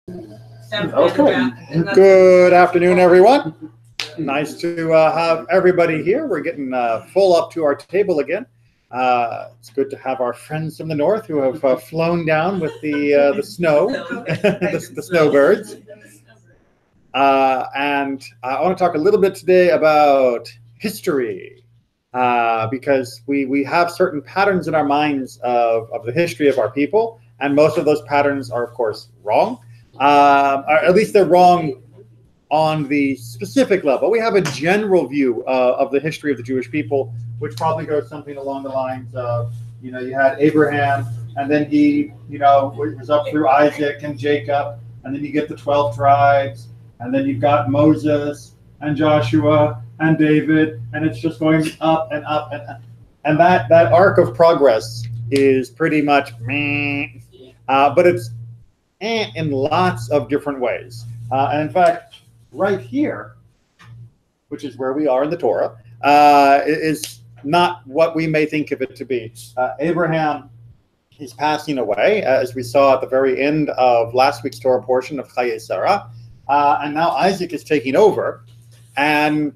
Okay. Good afternoon, everyone. Nice to have everybody here. We're getting full up to our table again. It's good to have our friends from the north who have flown down with the snow, the snowbirds. And I want to talk a little bit today about history, because we have certain patterns in our minds of the history of our people, and most of those patterns are, of course, wrong. Or at least they're wrong on the specific level. We have a general view of the history of the Jewish people, which probably goes something along the lines of, you had Abraham, and then he, was up through Isaac and Jacob, and then you get the 12 tribes, and then you've got Moses and Joshua and David, and it's just going up and up and up. And that arc of progress is pretty much meh, but it's in lots of different ways. And in fact, right here, which is where we are in the Torah, is not what we may think of it to be. Abraham is passing away, as we saw at the very end of last week's Torah portion of Chaye Sarah, and now Isaac is taking over, and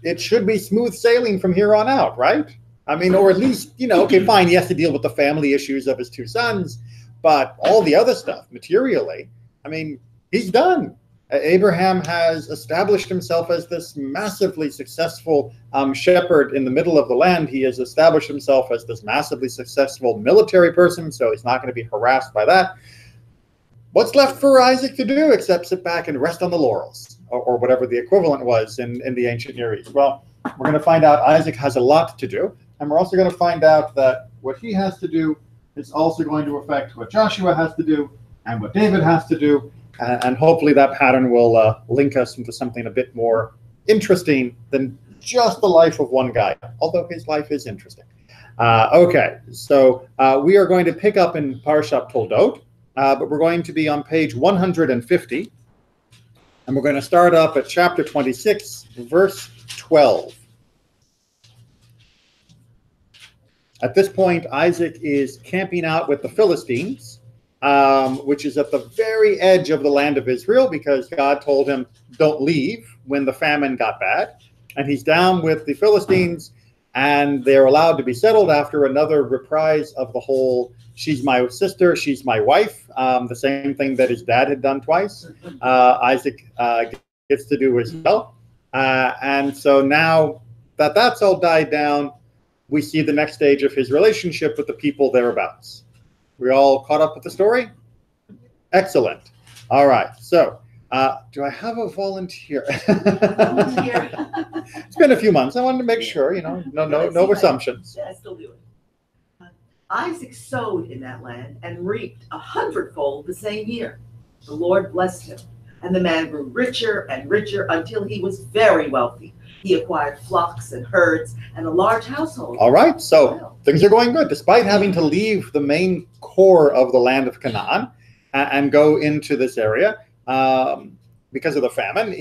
it should be smooth sailing from here on out, right? I mean, or at least, okay, fine, he has to deal with the family issues of his two sons, but all the other stuff, materially, I mean, he's done. Abraham has established himself as this massively successful shepherd in the middle of the land. He has established himself as this massively successful military person, so he's not going to be harassed by that. What's left for Isaac to do except sit back and rest on the laurels, or whatever the equivalent was in the ancient Near East? Well, we're going to find out Isaac has a lot to do, and we're also going to find out that what he has to do is also going to affect what Joshua has to do and what David has to do. And hopefully that pattern will link us into something a bit more interesting than just the life of one guy, although his life is interesting. Okay, so we are going to pick up in Parashat Toldot, but we're going to be on page 150. And we're going to start up at chapter 26, verse 12. At this point, Isaac is camping out with the Philistines, which is at the very edge of the land of Israel, because God told him, don't leave when the famine got bad. And he's down with the Philistines, and they're allowed to be settled after another reprise of the whole, she's my sister, she's my wife, the same thing that his dad had done twice. Isaac gets to do as well. And so now that that's all died down, we see the next stage of his relationship with the people thereabouts. We all caught up with the story? Excellent. All right. So, do I have a volunteer? It's been a few months. I wanted to make sure, no assumptions. Yeah, I still do it. Isaac sowed in that land and reaped 100-fold the same year. The Lord blessed him, and the man grew richer and richer until he was very wealthy. He acquired flocks and herds and a large household. All right, so things are going good. Despite having to leave the main core of the land of Canaan and go into this area because of the famine,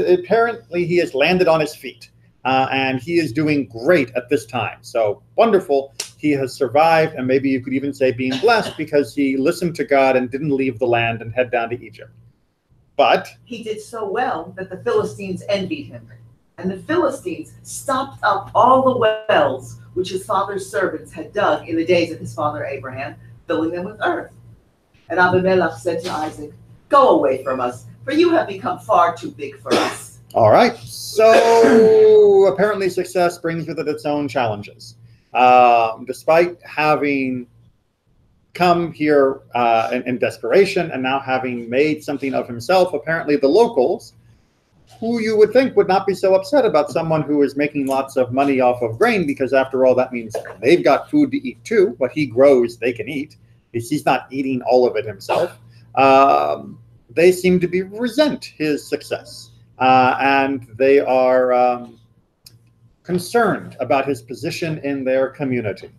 apparently he has landed on his feet, and he is doing great at this time. So wonderful. He has survived, and maybe you could even say being blessed, because he listened to God and didn't leave the land and head down to Egypt. But he did so well that the Philistines envied him. And the Philistines stopped up all the wells which his father's servants had dug in the days of his father Abraham, filling them with earth. And Abimelech said to Isaac, go away from us, for you have become far too big for us. All right. So apparently success brings with it its own challenges. Despite having come here in desperation and now having made something of himself, apparently the locals, who you would think would not be so upset about someone who is making lots of money off of grain, because after all, that means they've got food to eat too. What he grows, they can eat. He's not eating all of it himself. They seem to resent his success, and they are concerned about his position in their community.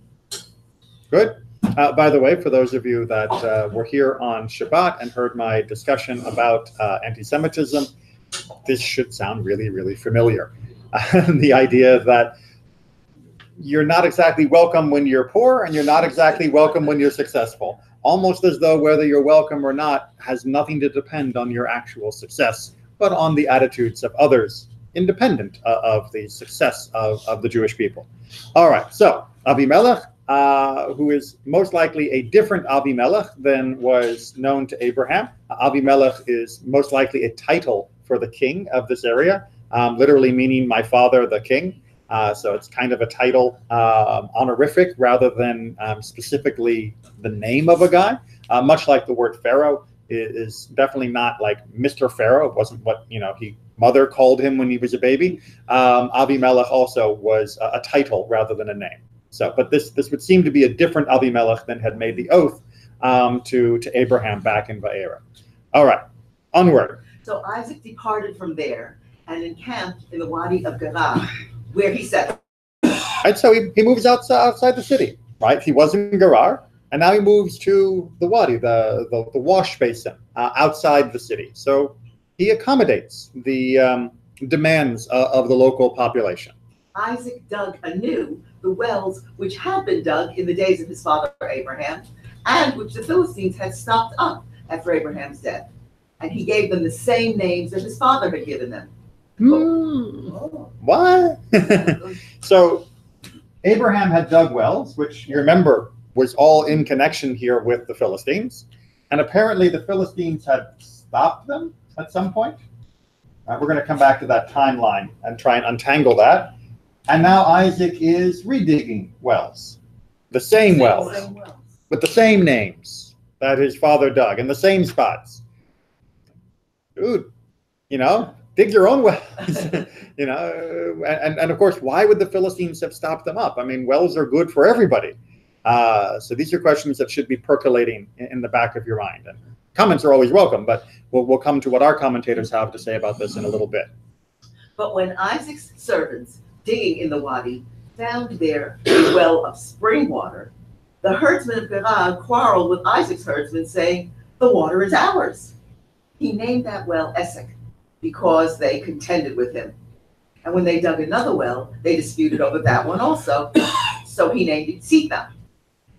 Good. By the way, for those of you that were here on Shabbat and heard my discussion about anti-Semitism, this should sound really, really familiar. The idea that you're not exactly welcome when you're poor, and you're not exactly welcome when you're successful. almost as though whether you're welcome or not has nothing to depend on your actual success, but on the attitudes of others, independent of the success of the Jewish people. All right, so Avimelech, who is most likely a different Avimelech than was known to Abraham. Avimelech is most likely a title for the king of this area, literally meaning my father, the king. So it's kind of a title, honorific, rather than specifically the name of a guy. Much like the word Pharaoh is definitely not like Mr. Pharaoh. It wasn't what mother called him when he was a baby. Avimelech also was a title rather than a name. So, but this would seem to be a different Avimelech than had made the oath to Abraham back in Va'era. All right, onward. So Isaac departed from there and encamped in the Wadi of Gerar, where he settled. Right, so he moves outside the city. Right, he was in Gerar, and now he moves to the Wadi, the wash basin outside the city. So he accommodates the demands of the local population. Isaac dug anew the wells which had been dug in the days of his father Abraham, and which the Philistines had stopped up after Abraham's death. And he gave them the same names that his father had given them. What? So Abraham had dug wells, which you remember was all in connection here with the Philistines. And apparently the Philistines had stopped them at some point. We're going to come back to that timeline and try and untangle that. And now Isaac is redigging wells, the same wells, with the same names that his father dug in the same spots. Dude, dig your own wells, and of course, why would the Philistines have stopped them up? I mean, wells are good for everybody. So these are questions that should be percolating in the back of your mind. And comments are always welcome, but we'll come to what our commentators have to say about this in a little bit. But when Isaac's servants digging in the wadi found there a well of spring water, the herdsmen of Gerar quarreled with Isaac's herdsmen, saying, "The water is ours." He named that well Esek, because they contended with him. And when they dug another well, they disputed over that one also. So he named it Sitna.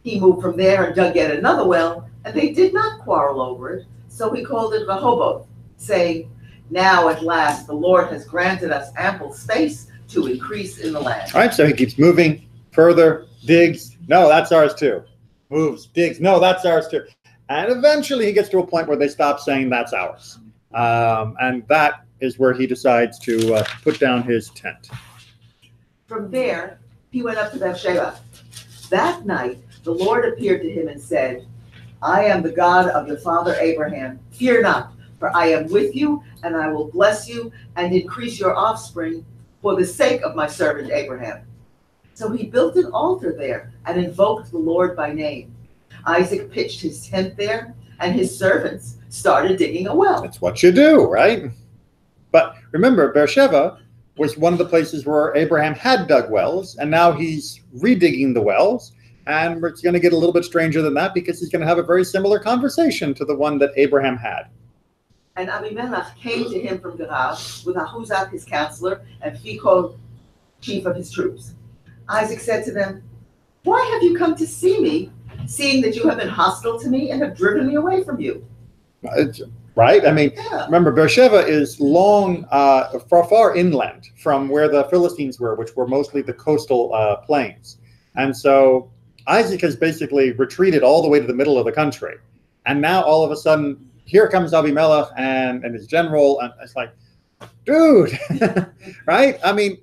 He moved from there and dug yet another well, and they did not quarrel over it. So he called it Rehoboth, saying, "Now at last the Lord has granted us ample space to increase in the land." All right, so he keeps moving further, digs. No, that's ours too. Moves, digs. No, that's ours too. And eventually he gets to a point where they stop saying that's ours. And that is where he decides to put down his tent. From there, he went up to Beersheba. That night, the Lord appeared to him and said, "I am the God of your father Abraham. Fear not, for I am with you, and I will bless you and increase your offspring for the sake of my servant Abraham." So he built an altar there and invoked the Lord by name. Isaac pitched his tent there, and his servants started digging a well. That's what you do, right? But remember, Beersheba was one of the places where Abraham had dug wells, and now he's redigging the wells. And it's going to get a little bit stranger than that, because he's going to have a very similar conversation to the one that Abraham had. And Abimelech came to him from Gerar with Ahuzat his counselor and Phicol, chief of his troops. Isaac said to them, "Why have you come to see me, seeing that you have been hostile to me and have driven me away from you?" Right? I mean, remember, Beersheba is long, far inland from where the Philistines were, which were mostly the coastal plains. And so Isaac has basically retreated all the way to the middle of the country. And now all of a sudden, here comes Abimelech and his general. And it's like, dude, right? I mean,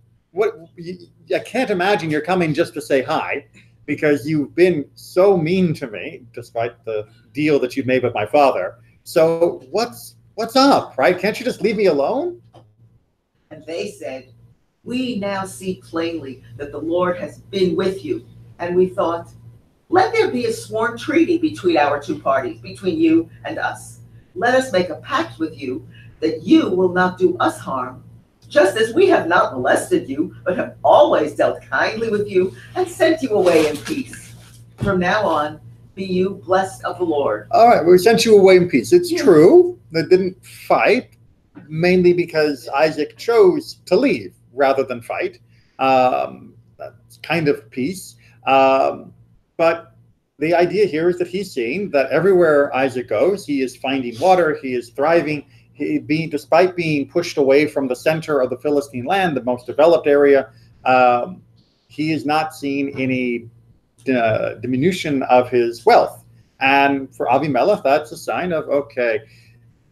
I can't imagine you're coming just to say hi, because you've been so mean to me, despite the deal that you've made with my father. So what's up, right? Can't you just leave me alone? And they said, "We now see plainly that the Lord has been with you. And we thought, let there be a sworn treaty between our two parties, between you and us. Let us make a pact with you that you will not do us harm, just as we have not molested you, but have always dealt kindly with you and sent you away in peace. From now on, be you blessed of the Lord." All right, we sent you away in peace. It's true. They didn't fight, mainly because Isaac chose to leave rather than fight. That's kind of peace. But the idea here is that he's seeing that everywhere Isaac goes, he is finding water, he is thriving. Despite being pushed away from the center of the Philistine land, the most developed area, he is not seeing any diminution of his wealth. And for Avimelech, that's a sign of, okay,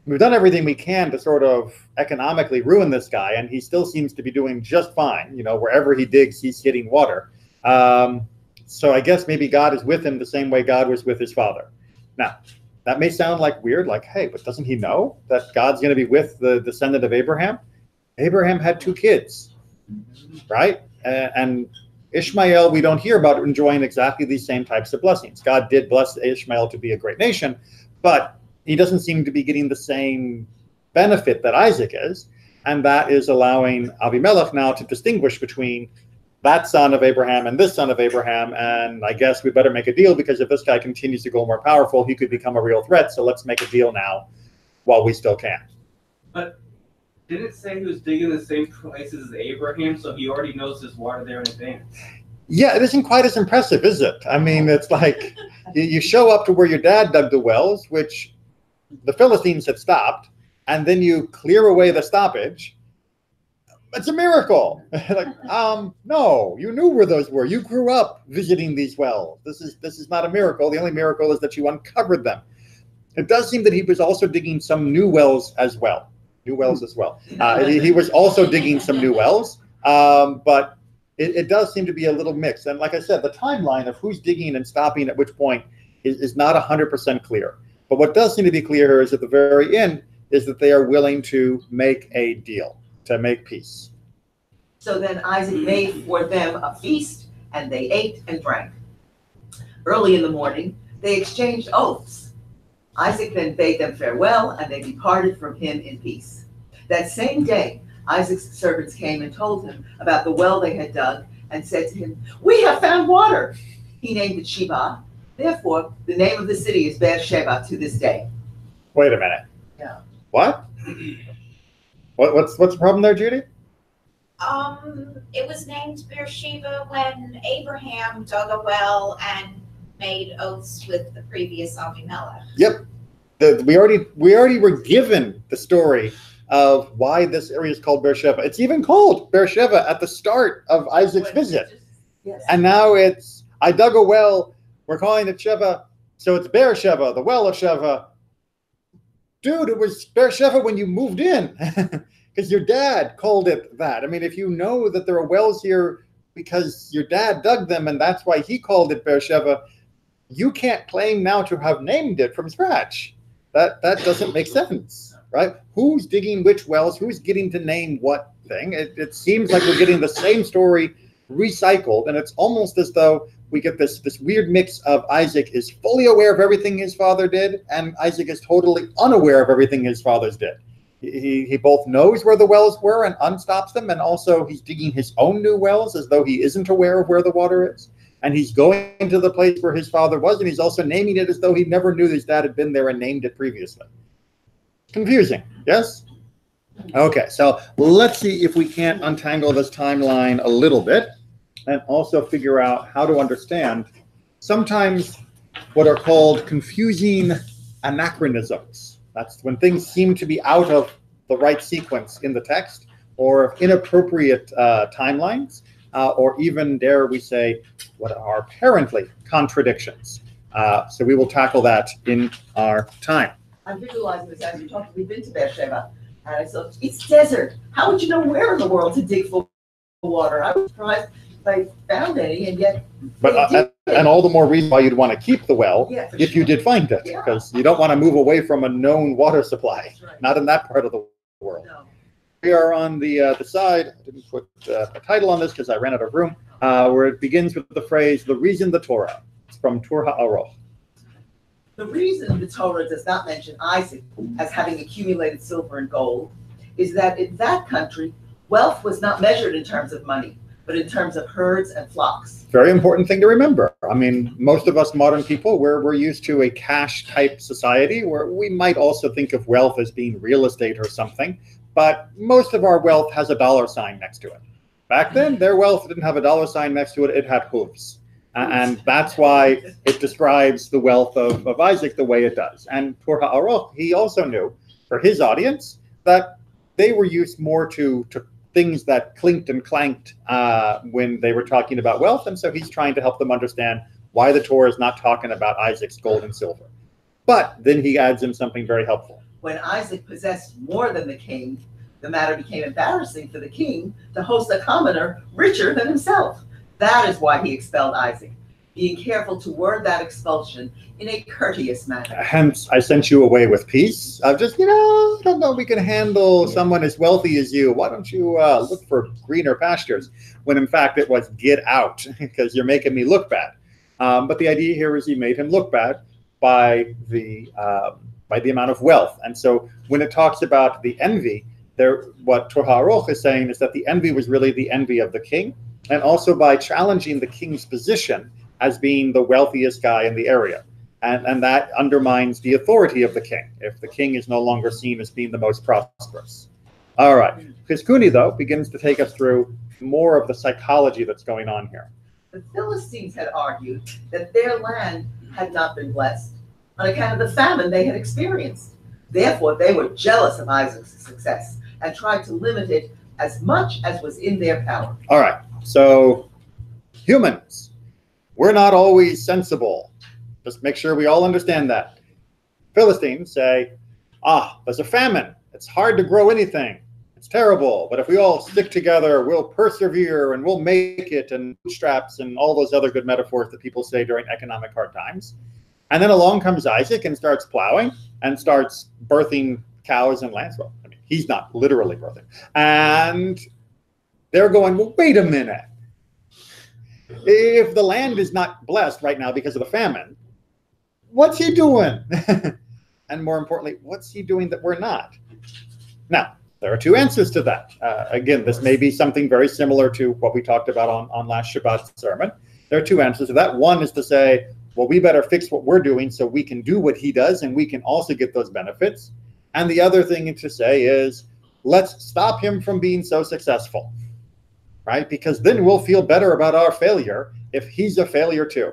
we've done everything we can to sort of economically ruin this guy, and he still seems to be doing just fine. You know, wherever he digs, he's hitting water. So I guess maybe God is with him the same way God was with his father. Now, that may sound like weird, like, hey, but doesn't he know that God's going to be with the descendant of Abraham? Abraham had 2 kids, right? And Ishmael, we don't hear about enjoying exactly these same types of blessings. God did bless Ishmael to be a great nation, but he doesn't seem to be getting the same benefit that Isaac is. And that is allowing Avimelech now to distinguish between that son of Abraham and this son of Abraham. And I guess we better make a deal, because if this guy continues to go more powerful, he could become a real threat. So let's make a deal now while we still can. But didn't it say he was digging the same places as Abraham, so he already knows there's water there in advance? Yeah, it isn't quite as impressive, is it? I mean, it's like you show up to where your dad dug the wells, which the Philistines had stopped, and then you clear away the stoppage. It's a miracle. Like, no, you knew where those were. You grew up visiting these wells. This is not a miracle. The only miracle is that you uncovered them. It does seem that he was also digging some new wells as well. He was also digging some new wells, but it does seem to be a little mixed. And like I said, the timeline of who's digging and stopping at which point is not 100% clear. But what does seem to be clear here is at the very end is that they are willing to make a deal, to make peace. So then Isaac made for them a feast, and they ate and drank. Early in the morning, they exchanged oaths. Isaac then bade them farewell, and they departed from him in peace. That same day, Isaac's servants came and told him about the well they had dug, and said to him, "We have found water." He named it Sheba. Therefore, the name of the city is Beersheba to this day. Wait a minute. Yeah. What? What's the problem there, Judy? It was named Beersheba when Abraham dug a well and made oaths with the previous Avimelech. Yep. We already were given the story of why this area is called Beersheba. It's even called Beersheba at the start of Isaac's visit. Yes. And now it's, I dug a well, we're calling it Sheba, so it's Beersheba, the well of Sheba. Dude, it was Beersheba when you moved in, because your dad called it that. I mean, if you know that there are wells here because your dad dug them and that's why he called it Beersheba, you can't claim now to have named it from scratch. That doesn't make sense, right? Who's digging which wells? Who's getting to name what thing? It seems like we're getting the same story recycled, and it's almost as though we get this weird mix of Isaac is fully aware of everything his father did, and Isaac is totally unaware of everything his fathers did. He both knows where the wells were and unstops them, and also he's digging his own new wells as though he isn't aware of where the water is. And he's going to the place where his father was, and he's also naming it as though he never knew his dad had been there and named it previously. Confusing, yes? Okay, so let's see if we can't untangle this timeline a little bit and also figure out how to understand sometimes what are called confusing anachronisms. That's when things seem to be out of the right sequence in the text, or inappropriate timelines, or even, dare we say, what are apparently contradictions. So we will tackle that in our time. I'm visualizing this as you talk. We've been to Beersheba, and I thought, it's desert. How would you know where in the world to dig for water? I was surprised if I found any, and yet. But and all the more reason why you'd want to keep the well, yeah, if you did find it, because you don't want to move away from a known water supply. Right. Not in that part of the world. No. We are on the side. I didn't put a title on this because I ran out of room. Where it begins with the phrase "the reason the Torah." It's from Tur HaAroch. The reason the Torah does not mention Isaac as having accumulated silver and gold is that in that country, wealth was not measured in terms of money, but in terms of herds and flocks. Very important thing to remember. I mean, most of us modern people, we're used to a cash type society where we might also think of wealth as being real estate or something, but most of our wealth has a dollar sign next to it. Back then, their wealth didn't have a dollar sign next to it, it had hooves. And that's why it describes the wealth of Isaac the way it does. And Tor HaAroch, he also knew for his audience that they were used more to things that clinked and clanked when they were talking about wealth. And so he's trying to help them understand why the Torah is not talking about Isaac's gold and silver. But then he adds in something very helpful. When Isaac possessed more than the king, the matter became embarrassing for the king to host a commoner richer than himself. That is why he expelled Isaac, being careful to word that expulsion in a courteous manner. Hence, I sent you away with peace. I've just, I don't know, we can handle someone as wealthy as you. Why don't you look for greener pastures? When in fact it was get out, because you're making me look bad. But the idea here is he made him look bad by the amount of wealth. And so when it talks about the envy, what Tor HaAroch is saying is that the envy was really the envy of the king, and also by challenging the king's position as being the wealthiest guy in the area. And that undermines the authority of the king, if the king is no longer seen as being the most prosperous. All right. Chizkuni, though, begins to take us through more of the psychology that's going on here. The Philistines had argued that their land had not been blessed on account of the famine they had experienced. Therefore, they were jealous of Isaac's success and tried to limit it as much as was in their power. All right. So humans, we're not always sensible. Just make sure we all understand that. Philistines say, there's a famine. It's hard to grow anything. It's terrible. But if we all stick together, we'll persevere and we'll make it, and bootstraps and all those other good metaphors that people say during economic hard times. And then along comes Isaac and starts plowing and starts birthing cows and lambs. Well, I mean, he's not literally birthing. And they're going, well, wait a minute. If the land is not blessed right now because of the famine, what's he doing? And more importantly, what's he doing that we're not? Now, there are two answers to that. Again, this may be something very similar to what we talked about on last Shabbat's sermon. There are two answers to that. One is to say, well, we better fix what we're doing so we can do what he does and we can also get those benefits. And the other thing to say is, let's stop him from being so successful, right? Because then we'll feel better about our failure if he's a failure too.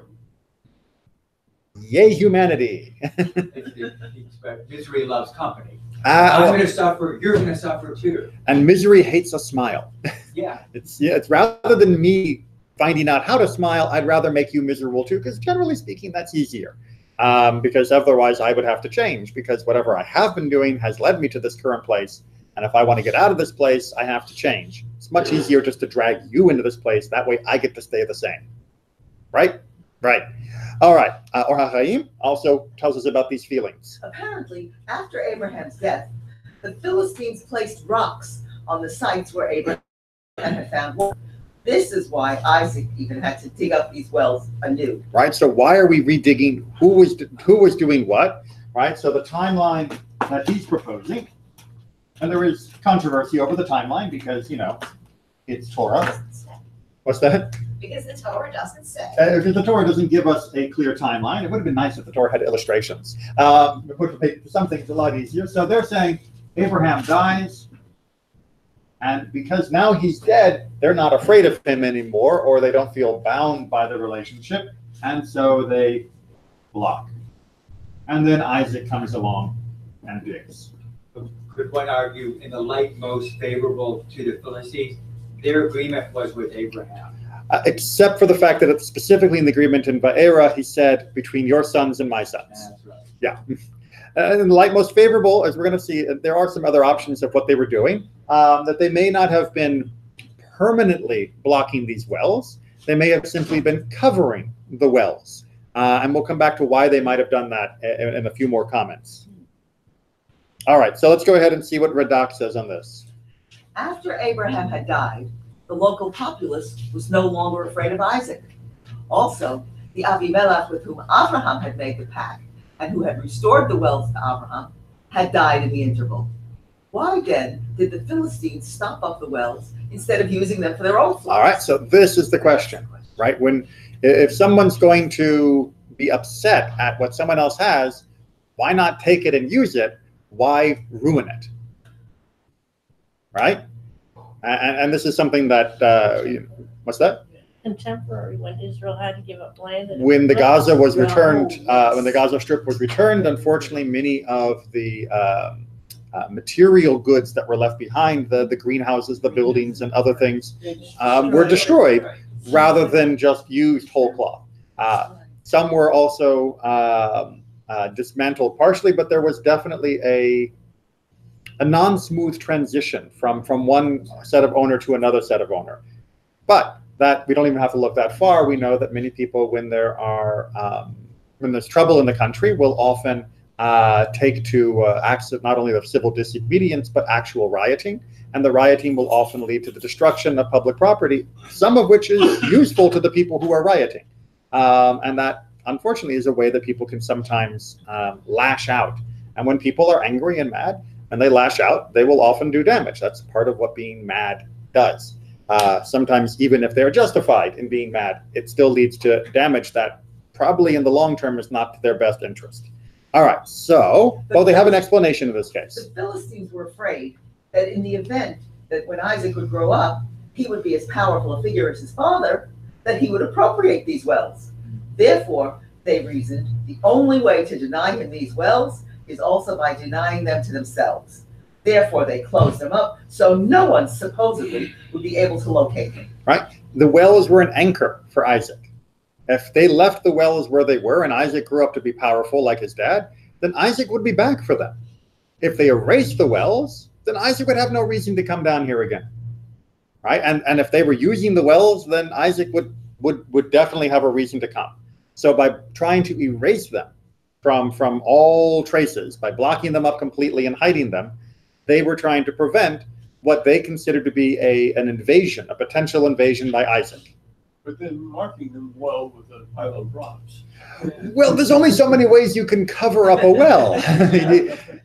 Yay, humanity. Misery loves company. I'm going to suffer, you're going to suffer too. And misery hates a smile. Yeah. It's rather than me finding out how to smile, I'd rather make you miserable too, because generally speaking, that's easier. Because otherwise I would have to change, because whatever I have been doing has led me to this current place. And if I want to get out of this place, I have to change. It's much easier just to drag you into this place. That way I get to stay the same. Right? Right. All right. Or HaChaim also tells us about these feelings. Apparently, after Abraham's death, the Philistines placed rocks on the sites where Abraham had found water. This is why Isaac even had to dig up these wells anew. Right. So why are we redigging? Who was doing what? Right. So the timeline that he's proposing, and there is controversy over the timeline because it's Torah. What's that? Because the Torah doesn't say. Because the Torah doesn't give us a clear timeline. It would have been nice if the Torah had illustrations. It would have made some things a lot easier. So they're saying Abraham dies, and because now he's dead, they're not afraid of him anymore, or they don't feel bound by the relationship, and so they block. And then Isaac comes along and digs. Could one argue, in the light most favorable to the Philistines, their agreement was with Abraham? Except for the fact that it's specifically in the agreement in Va'era, he said, between your sons and my sons. That's right. Yeah. In the light most favorable, as we're going to see, there are some other options of what they were doing, that they may not have been permanently blocking these wells. They may have simply been covering the wells. And we'll come back to why they might have done that in a few more comments. All right, so let's go ahead and see what Radak says on this. After Abraham had died, the local populace was no longer afraid of Isaac. Also, the Avimelech with whom Abraham had made the pact and who had restored the wells to Abraham had died in the interval. Why then did the Philistines stop up the wells instead of using them for their own flocks? All right, so this is the question, right? If someone's going to be upset at what someone else has, why not take it and use it? Why ruin it? Right? And this is something that, what's that? contemporary when Israel had to give up land. And When the Gaza was No, returned, yes. when the Gaza Strip was returned, unfortunately, many of the material goods that were left behind, the greenhouses, the buildings, and other things, were destroyed rather than just used whole cloth. Some were also dismantled partially, but there was definitely a non-smooth transition from one set of owner to another set of owner. But that we don't even have to look that far. We know that many people, when there are when there's trouble in the country, will often take to acts of not only of civil disobedience but actual rioting, and the rioting will often lead to the destruction of public property, some of which is useful to the people who are rioting, and that unfortunately is a way that people can sometimes lash out. And when people are angry and mad and they lash out, they will often do damage. That's part of what being mad does. Sometimes even if they're justified in being mad, it still leads to damage that probably in the long term is not to their best interest. All right, so, well, they have an explanation in this case. The Philistines were afraid that in the event that when Isaac would grow up, he would be as powerful a figure as his father, that he would appropriate these wells. Therefore, they reasoned the only way to deny him these wells is also by denying them to themselves. Therefore, they closed them up, so no one supposedly would be able to locate him. Right? The wells were an anchor for Isaac. If they left the wells where they were and Isaac grew up to be powerful like his dad, then Isaac would be back for them. If they erased the wells, then Isaac would have no reason to come down here again. Right? And if they were using the wells, then Isaac would definitely have a reason to come. So by trying to erase them from all traces, by blocking them up completely and hiding them, they were trying to prevent what they considered to be an invasion, a potential invasion by Isaac. But then marking them well with a pile of rocks. Well, there's only so many ways you can cover up a well.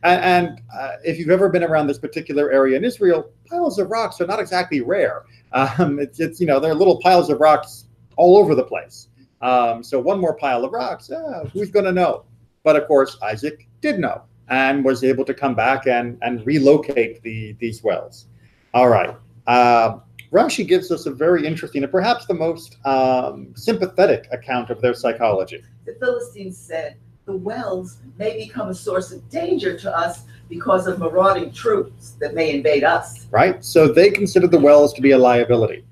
and if you've ever been around this particular area in Israel, piles of rocks are not exactly rare. It's there are little piles of rocks all over the place. So one more pile of rocks, who's going to know? But of course, Isaac did know and was able to come back and relocate these wells. All right. Rashi gives us a very interesting and perhaps the most sympathetic account of their psychology. The Philistines said, the wells may become a source of danger to us because of marauding troops that may invade us. Right? So they considered the wells to be a liability.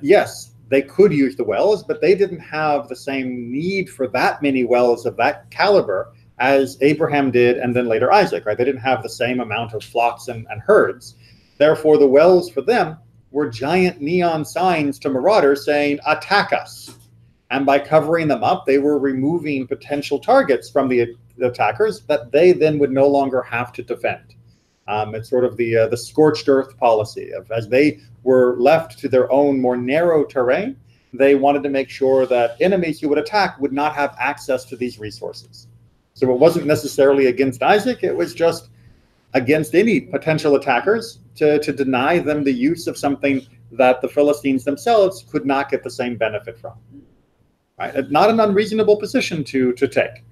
Yes, they could use the wells, but they didn't have the same need for that many wells of that caliber as Abraham did and then later Isaac, right? They didn't have the same amount of flocks and herds. Therefore, the wells for them were giant neon signs to marauders saying, attack us. And by covering them up, they were removing potential targets from the attackers that they then would no longer have to defend. It's sort of the scorched earth policy of, as they were left to their own more narrow terrain, they wanted to make sure that enemies who would attack would not have access to these resources. So it wasn't necessarily against Isaac, it was just against any potential attackers to deny them the use of something that the Philistines themselves could not get the same benefit from. Right? Not an unreasonable position to take,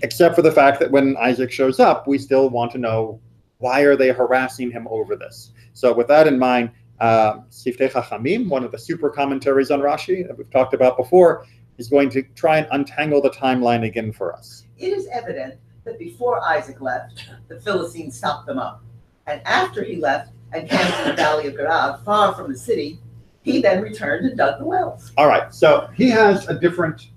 except for the fact that when Isaac shows up, we still want to know, why are they harassing him over this? So with that in mind, Siftei Chachamim, one of the super commentaries on Rashi that we've talked about before, is going to try and untangle the timeline again for us. It is evident that before Isaac left, the Philistines stopped them up. And after he left and camped in the valley of Gerar, far from the city, he then returned and dug the wells. All right, so he has a different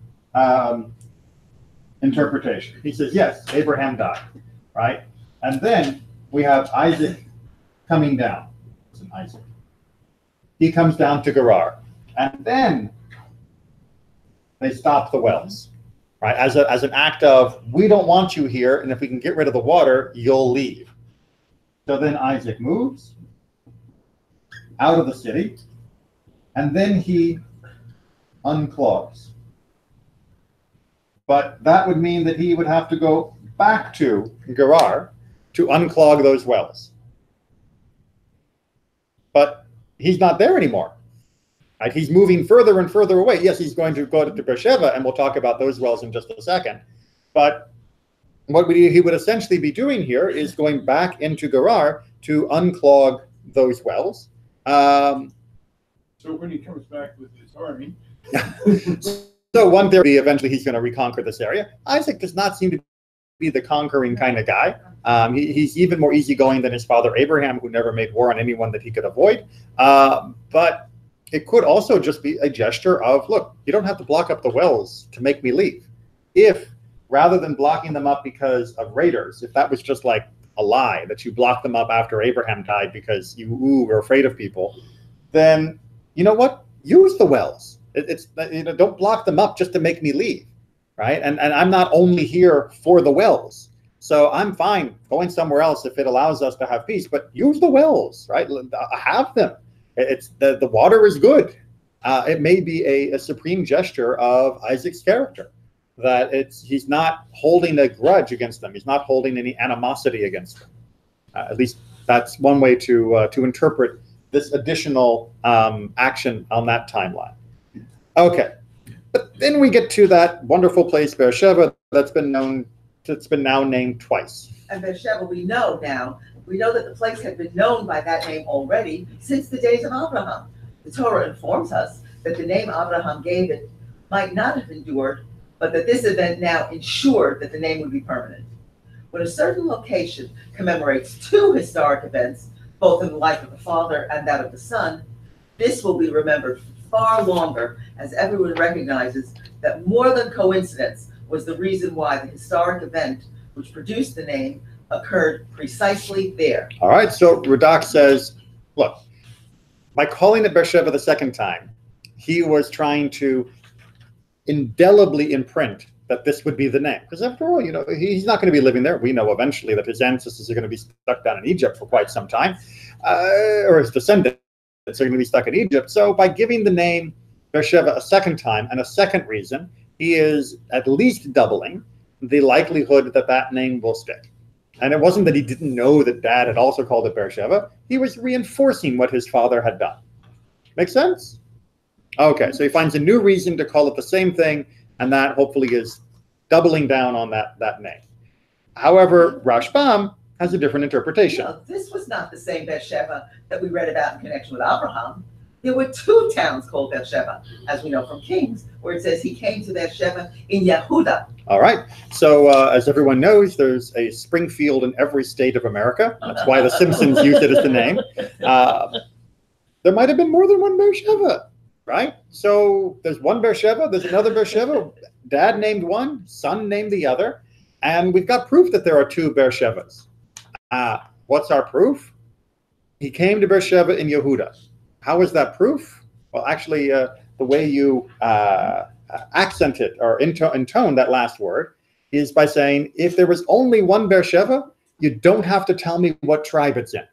interpretation. He says, yes, Abraham died, right? And then we have Isaac coming down. Listen, Isaac. He comes down to Gerar. And then they stop the wells, right? As an act of, we don't want you here, and if we can get rid of the water, you'll leave. So then Isaac moves out of the city, and then he unclogs. But that would mean that he would have to go back to Gerar to unclog those wells. But he's not there anymore. Right? He's moving further and further away. Yes, he's going to go to Beersheba, and we'll talk about those wells in just a second. But what he would essentially be doing here is going back into Gerar to unclog those wells. So when he comes back with his army, So one theory, eventually he's going to reconquer this area. Isaac does not seem to be the conquering kind of guy. He's even more easygoing than his father Abraham, who never made war on anyone that he could avoid. But it could also just be a gesture of, look, you don't have to block up the wells to make me leave. If, rather than blocking them up because of raiders, if that was just like a lie, that you blocked them up after Abraham died because you were afraid of people, then you know what? Use the wells. Don't block them up just to make me leave, right? And I'm not only here for the wells, so I'm fine going somewhere else if it allows us to have peace. But use the wells, right? Have them. It's the water is good. It may be a supreme gesture of Isaac's character, that he's not holding a grudge against them. He's not holding any animosity against them. At least that's one way to interpret this additional action on that timeline. Okay, but then we get to that wonderful place, Beersheba, that's been now named twice. And Beersheba, we know that the place had been known by that name already since the days of Abraham. The Torah informs us that the name Abraham gave it might not have endured, but that this event now ensured that the name would be permanent. When a certain location commemorates two historic events, both in the life of the father and that of the son, this will be remembered far longer, as everyone recognizes that more than coincidence was the reason why the historic event which produced the name occurred precisely there. All right, so Radak says, look, by calling it Beersheba the second time, he was trying to indelibly imprint that this would be the name. Because after all, he's not going to be living there. We know eventually that his ancestors are going to be stuck down in Egypt for quite some time, or his descendants are going to be stuck in Egypt. So by giving the name Beersheba a second time, and a second reason, he is at least doubling the likelihood that that name will stick. And it wasn't that he didn't know that Dad had also called it Beersheba. He was reinforcing what his father had done. Make sense? Okay, so he finds a new reason to call it the same thing, and that hopefully is doubling down on that name. However, Rashbam has a different interpretation. No, this was not the same Beersheba that we read about in connection with Abraham. There were two towns called Beersheba, as we know from Kings, where it says he came to Beersheba in Yehuda. All right. So as everyone knows, there's a Springfield in every state of America. That's why the Simpsons used it as the name. There might have been more than one Beersheba, right? So there's one Beersheba, there's another Beersheba. Dad named one, son named the other. And we've got proof that there are two Beershebas. What's our proof? He came to Beersheba in Yehuda. How is that proof? Well, actually, the way you accent it or intone that last word is by saying, if there was only one Beersheba, you don't have to tell me what tribe it's in.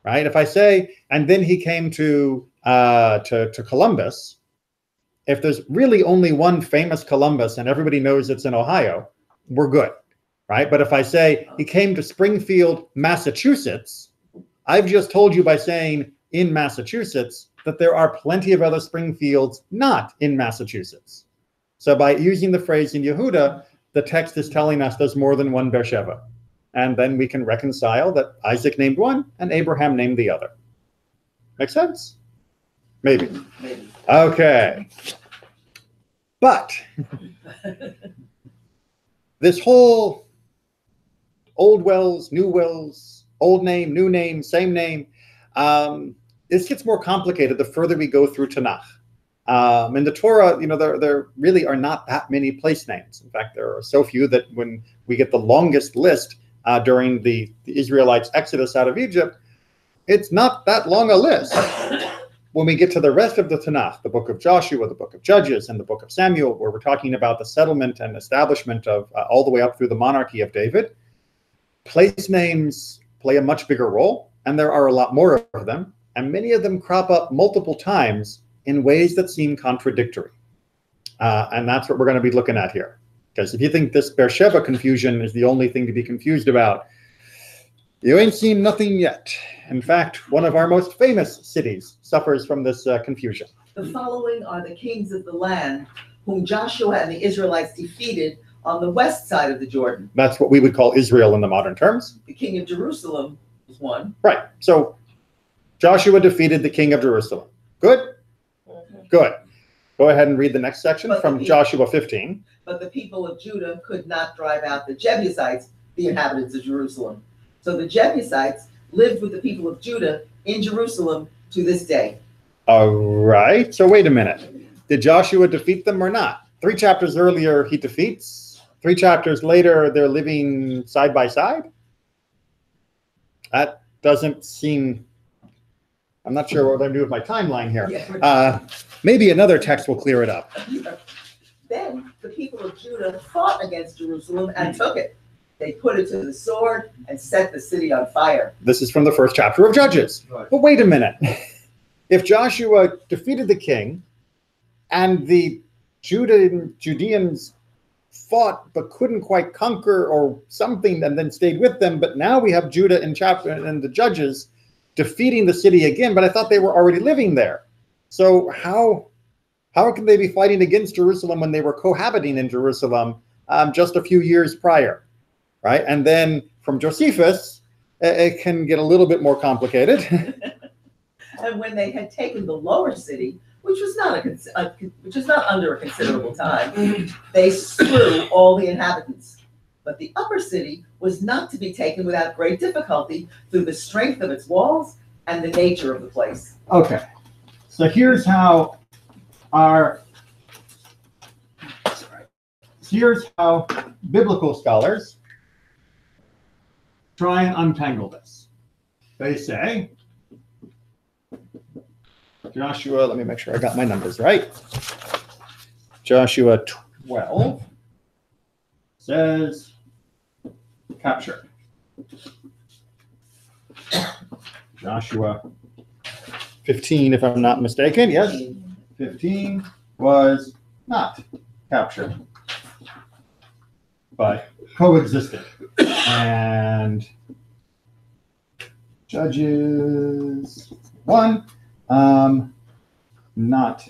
Right? If I say, and then he came to Columbus, if there's really only one famous Columbus and everybody knows it's in Ohio, we're good. Right? But if I say he came to Springfield, Massachusetts, I've just told you by saying in Massachusetts that there are plenty of other Springfields not in Massachusetts. So by using the phrase in Yehuda, the text is telling us there's more than one Beersheba. And then we can reconcile that Isaac named one and Abraham named the other. Make sense? Maybe. Okay. But this whole old wells, new wells, old name, new name, same name, this gets more complicated the further we go through Tanakh. In the Torah, there really are not that many place names. In fact, there are so few that when we get the longest list during the Israelites' exodus out of Egypt, it's not that long a list. When we get to the rest of the Tanakh, the book of Joshua, the book of Judges, and the book of Samuel, where we're talking about the settlement and establishment of all the way up through the monarchy of David, place names play a much bigger role, and there are a lot more of them, and many of them crop up multiple times in ways that seem contradictory. And that's what we're going to be looking at here. Because if you think this Beersheba confusion is the only thing to be confused about, you ain't seen nothing yet. In fact, one of our most famous cities suffers from this confusion. The following are the kings of the land whom Joshua and the Israelites defeated on the west side of the Jordan. That's what we would call Israel in the modern terms. The king of Jerusalem was one. Right. So Joshua defeated the king of Jerusalem. Good? Mhm. Good. Go ahead and read the next section But from the- Joshua 15. But the people of Judah could not drive out the Jebusites, the inhabitants of Jerusalem. So the Jebusites lived with the people of Judah in Jerusalem to this day. All right. So wait a minute. Did Joshua defeat them or not? 3 chapters earlier, he defeats. 3 chapters later, they're living side by side. That doesn't seem. I'm not sure what I'm doing with my timeline here. Maybe another text will clear it up. Then the people of Judah fought against Jerusalem and took it. They put it to the sword and set the city on fire. This is from the 1st chapter of Judges. Right. But wait a minute. If Joshua defeated the king and the Judeans fought but couldn't quite conquer or something and then stayed with them, but now we have Judah in the Judges defeating the city again, but I thought they were already living there. So how can they be fighting against Jerusalem when they were cohabiting in Jerusalem just a few years prior, right? And then from Josephus, it can get a little bit more complicated. And when they had taken the lower city, which was not under a considerable time, they slew all the inhabitants. But the upper city was not to be taken without great difficulty through the strength of its walls and the nature of the place. Okay, so here's how biblical scholars try and untangle this. They say, Joshua, let me make sure I got my numbers right. Joshua 12 says capture. Joshua 15, if I'm not mistaken, yes. 15 was not captured, but coexisted. And Judges 1, not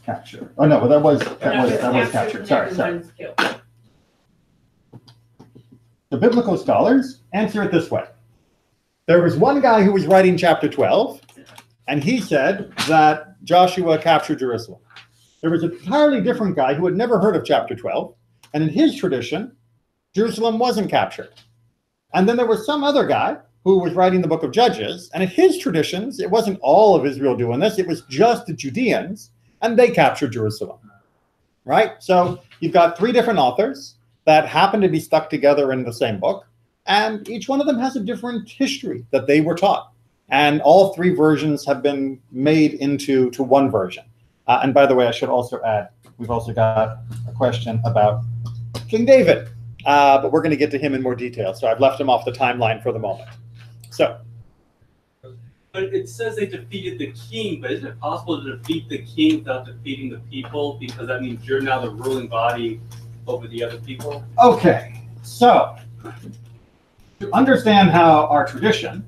captured. Oh no, that was captured. Sorry. Everyone's killed. The biblical scholars answer it this way. There was one guy who was writing chapter 12, and he said that Joshua captured Jerusalem. There was an entirely different guy who had never heard of chapter 12, and in his tradition, Jerusalem wasn't captured. And then there was some other guy who was writing the book of Judges, and in his traditions, it wasn't all of Israel doing this, it was just the Judeans, and they captured Jerusalem, right? So you've got 3 different authors that happen to be stuck together in the same book, and each one of them has a different history that they were taught. And all 3 versions have been made into one version. And by the way, I should also add, we've also got a question about King David, but we're going to get to him in more detail. So I've left him off the timeline for the moment. So. But it says they defeated the king, but isn't it possible to defeat the king without defeating the people? Because that means you're now the ruling body over the other people. Okay, so to understand how our tradition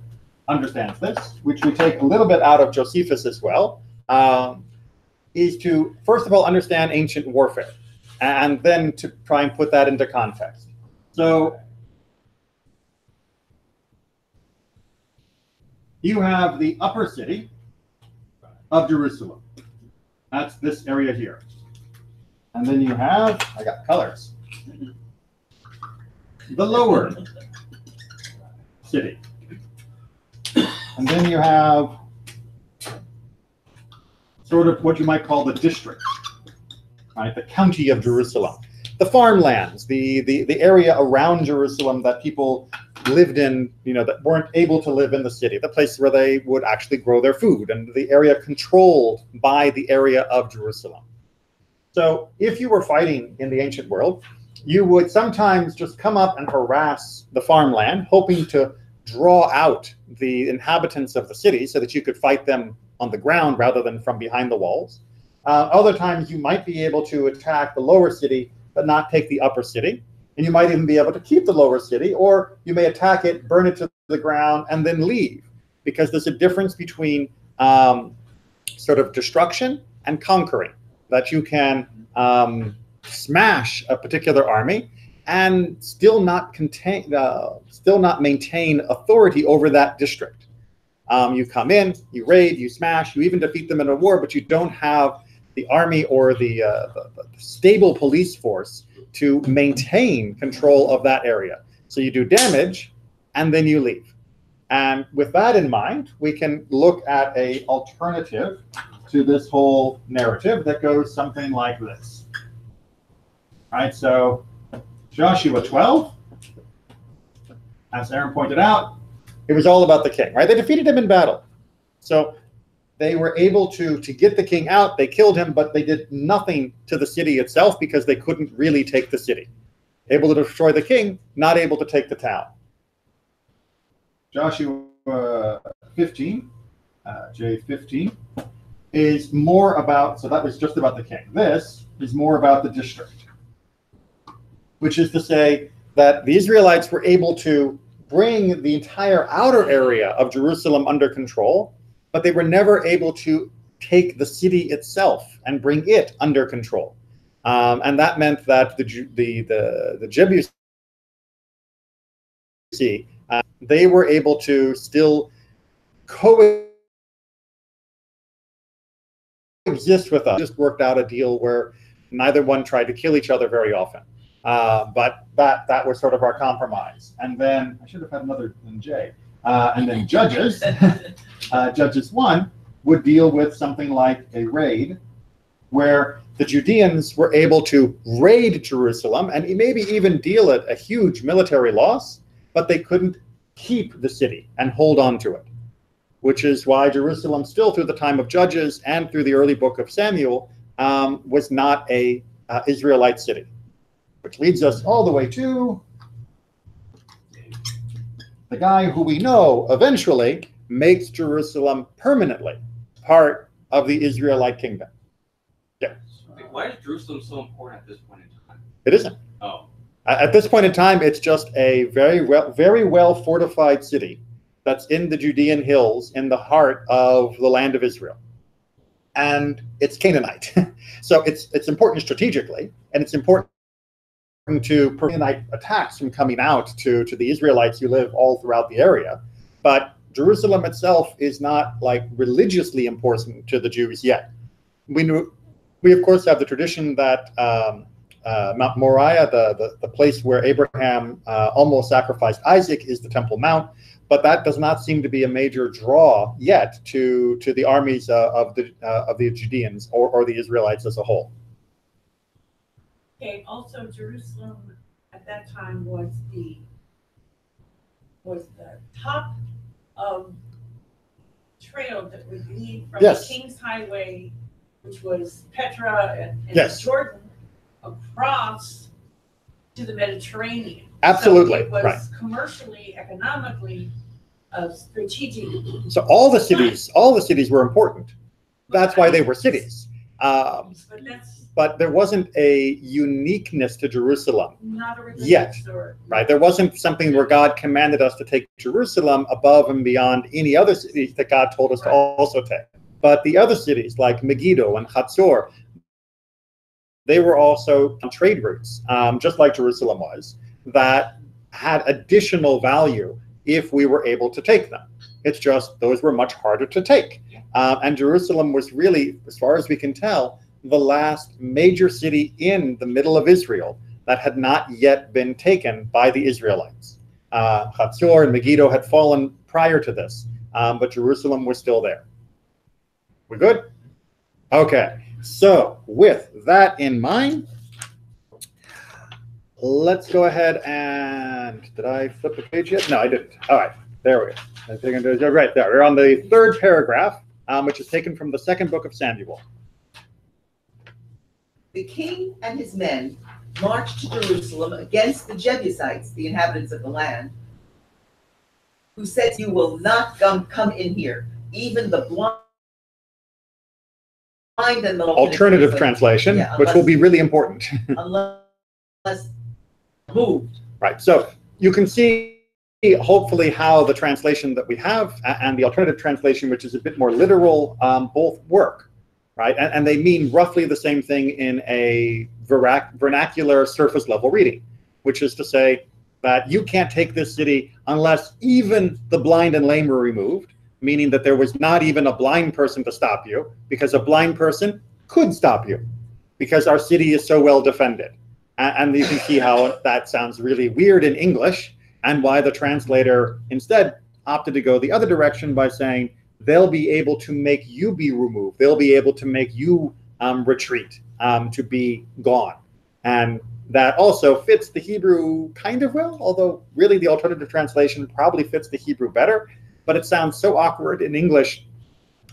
understands this, which we take a little bit out of Josephus as well, is to first of all understand ancient warfare, and then to try and put that into context. So you have the upper city of Jerusalem. That's this area here. And then you have, I got colors, the lower city. And then you have sort of what you might call the district, right? The county of Jerusalem. The farmlands, the area around Jerusalem that people lived in, that weren't able to live in the city, the place where they would actually grow their food, and the area controlled by the area of Jerusalem. So if you were fighting in the ancient world, you would sometimes just come up and harass the farmland, hoping to draw out the inhabitants of the city so that you could fight them on the ground rather than from behind the walls. Other times you might be able to attack the lower city but not take the upper city. And you might even be able to keep the lower city, or you may attack it, burn it to the ground, and then leave. Because there's a difference between sort of destruction and conquering. That you can smash a particular army and still not maintain authority over that district. You come in, you raid, you smash, you even defeat them in a war, but you don't have the army or the stable police force to maintain control of that area. So you do damage, and then you leave. And with that in mind, we can look at an alternative to this whole narrative that goes something like this. All right, so Joshua 12, as Aaron pointed out, it was all about the king, right? They defeated him in battle. So they were able to get the king out. They killed him, but they did nothing to the city itself because they couldn't really take the city. Able to destroy the king, not able to take the town. Joshua 15, J15, is more about, so that was just about the king. This is more about the district, which is to say that the Israelites were able to bring the entire outer area of Jerusalem under control, but they were never able to take the city itself and bring it under control. And that meant that the Jebusi, they were able to still coexist with us. Just worked out a deal where neither one tried to kill each other very often. But that was sort of our compromise. And then, I should have had another than J. And then Judges, Judges 1 would deal with something like a raid, where the Judeans were able to raid Jerusalem and maybe even deal it a huge military loss, but they couldn't keep the city and hold on to it, which is why Jerusalem still through the time of Judges and through the early book of Samuel was not a Israelite city, which leads us all the way to the guy who we know eventually makes Jerusalem permanently part of the Israelite kingdom. Yeah. Why is Jerusalem so important at this point in time? It isn't. Oh. At this point in time, it's just a very well fortified city that's in the Judean hills in the heart of the land of Israel. And it's Canaanite. So it's important strategically, and it's important to prevent attacks from coming out to the Israelites who live all throughout the area. But Jerusalem itself is not like religiously important to the Jews yet. We of course have the tradition that Mount Moriah, the place where Abraham almost sacrificed Isaac, is the Temple Mount, but that does not seem to be a major draw yet to the armies of the Judeans or the Israelites as a whole. Okay, also Jerusalem at that time was the top of trail that would lead from Yes. the King's Highway, which was Petra and Yes. Jordan, across to the Mediterranean. Absolutely, So it was right. commercially, economically, strategic. So all the cities were important. That's why they were cities. But that's But there wasn't a uniqueness to Jerusalem not a religious yet, or right? There wasn't something where God commanded us to take Jerusalem above and beyond any other cities that God told us to also take. But the other cities like Megiddo and Hatzor, they were also trade routes, just like Jerusalem was, that had additional value if we were able to take them. It's just those were much harder to take. And Jerusalem was really, as far as we can tell, the last major city in the middle of Israel that had not yet been taken by the Israelites. Hatzor and Megiddo had fallen prior to this, but Jerusalem was still there. We good? Okay, so with that in mind, let's go ahead and, did I flip the page yet? No, I didn't. All right, there we go. I think I'm right there. We're on the third paragraph, which is taken from the second book of Samuel. The king and his men marched to Jerusalem against the Jebusites, the inhabitants of the land, who said, "You will not come in here, even the blind and the Alternative translation, yeah, which will be really important. unless moved." Right, so you can see hopefully how the translation that we have and the alternative translation, which is a bit more literal, both work. Right, and they mean roughly the same thing in a vernacular surface level reading, which is to say that you can't take this city unless even the blind and lame were removed, meaning that there was not even a blind person to stop you, because a blind person could stop you, because our city is so well defended. And you can see how that sounds really weird in English, and why the translator instead opted to go the other direction by saying they'll be able to make you be removed. They'll be able to make you retreat, to be gone. And that also fits the Hebrew kind of well, although really the alternative translation probably fits the Hebrew better, but it sounds so awkward in English,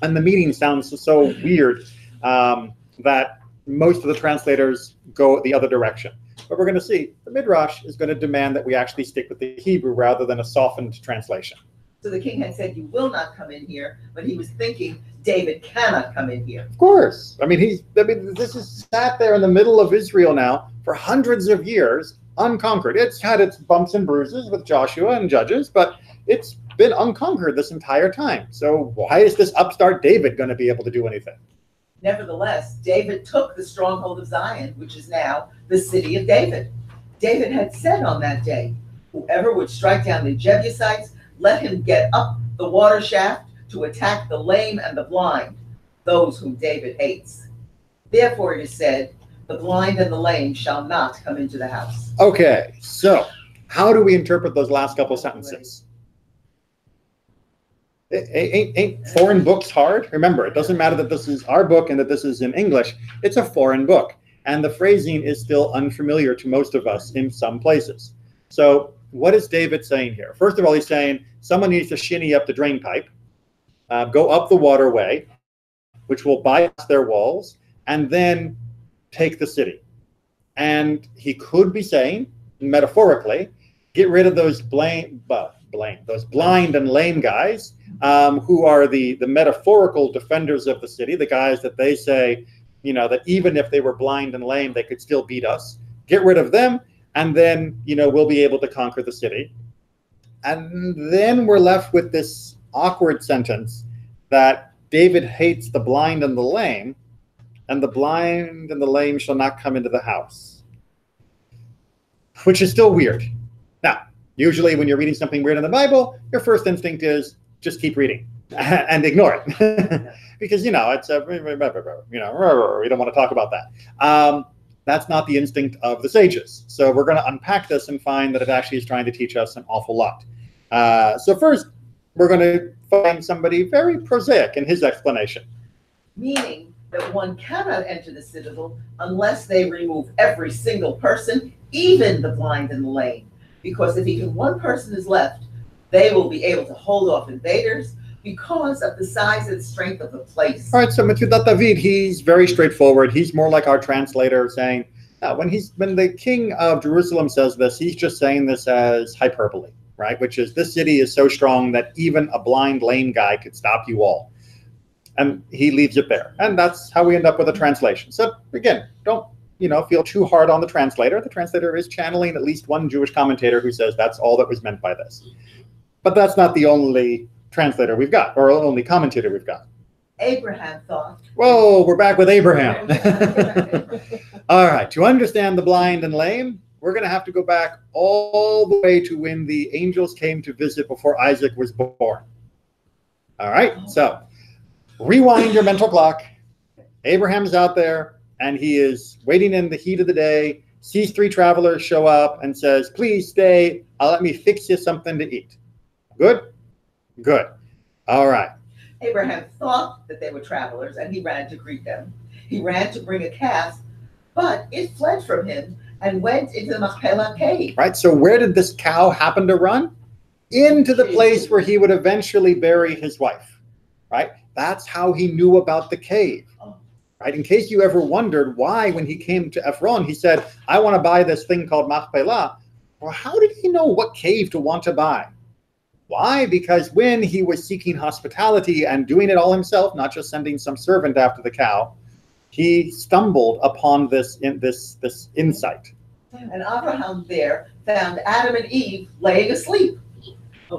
and the meaning sounds so weird that most of the translators go the other direction. But we're going to see the Midrash is going to demand that we actually stick with the Hebrew rather than a softened translation. So the king had said, you will not come in here, but he was thinking David cannot come in here. Of course. I mean, this is sat there in the middle of Israel now for hundreds of years, unconquered. It's had its bumps and bruises with Joshua and Judges, but it's been unconquered this entire time. So why is this upstart David going to be able to do anything? Nevertheless, David took the stronghold of Zion, which is now the city of David. David had said on that day, whoever would strike down the Jebusites, let him get up the water shaft to attack the lame and the blind, those whom David hates. Therefore it is said, the blind and the lame shall not come into the house. Okay, so how do we interpret those last couple sentences? Ain't foreign books hard? Remember, it doesn't matter that this is our book and that this is in English. It's a foreign book, and the phrasing is still unfamiliar to most of us in some places. So what is David saying here? First of all, he's saying someone needs to shinny up the drain pipe, go up the waterway, which will bypass their walls, and then take the city. And he could be saying, metaphorically, get rid of those those blind and lame guys, who are the metaphorical defenders of the city, the guys that they say, you know, that even if they were blind and lame, they could still beat us. Get rid of them, and then, you know, we'll be able to conquer the city. And then we're left with this awkward sentence that David hates the blind and the lame, and the blind and the lame shall not come into the house, which is still weird. Now, usually when you're reading something weird in the Bible, your first instinct is just keep reading and ignore it. Because, you know, it's we don't want to talk about that. That's not the instinct of the sages. So we're going to unpack this and find that it actually is trying to teach us an awful lot. So first, we're going to find somebody very prosaic in his explanation. Meaning that one cannot enter the citadel unless they remove every single person, even the blind and the lame. Because if even one person is left, they will be able to hold off invaders because of the size and strength of the place. All right, so Metzudat David, he's very straightforward. He's more like our translator saying, when the king of Jerusalem says this, he's just saying this as hyperbole, right? Which is, this city is so strong that even a blind, lame guy could stop you all. And he leaves it there. And that's how we end up with a translation. So again, don't feel too hard on the translator. The translator is channeling at least one Jewish commentator who says that's all that was meant by this. But that's not the only translator we've got, or only commentator we've got. Abraham thought. Whoa, we're back with Abraham. All right, to understand the blind and lame, we're going to have to go back all the way to when the angels came to visit before Isaac was born. All right, so rewind your mental clock. Abraham's out there, and he is waiting in the heat of the day, sees three travelers show up and says, please stay, let me fix you something to eat. Good? Good. All right. Abraham thought that they were travelers, and he ran to greet them. He ran to bring a calf, but it fled from him and went into the Machpelah cave. Right, so where did this cow happen to run? Into the place where he would eventually bury his wife, right? That's how he knew about the cave, right? In case you ever wondered why, when he came to Ephron, he said, I want to buy this thing called Machpelah. Well, how did he know what cave to want to buy? Why? Because when he was seeking hospitality and doing it all himself, not just sending some servant after the cow, he stumbled upon this insight. And Abraham there found Adam and Eve laying asleep.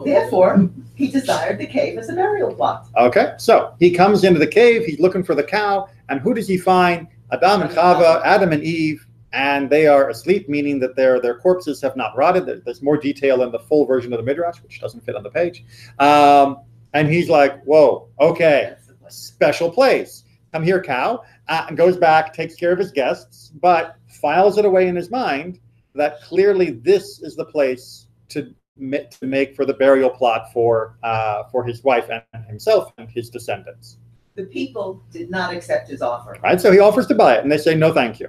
Therefore, he desired the cave as a burial plot. Okay, so he comes into the cave, he's looking for the cow, and who does he find? Adam and Chava, Adam and Eve, and they are asleep, meaning that their corpses have not rotted. There's more detail in the full version of the Midrash, which doesn't fit on the page. And And he's like, whoa, okay, That's the place. special place. Come here, cow. And goes back, takes care of his guests, but files it away in his mind that clearly this is the place to make for the burial plot for his wife and himself and his descendants. The people did not accept his offer. Right? So he offers to buy it, and they say, no, thank you.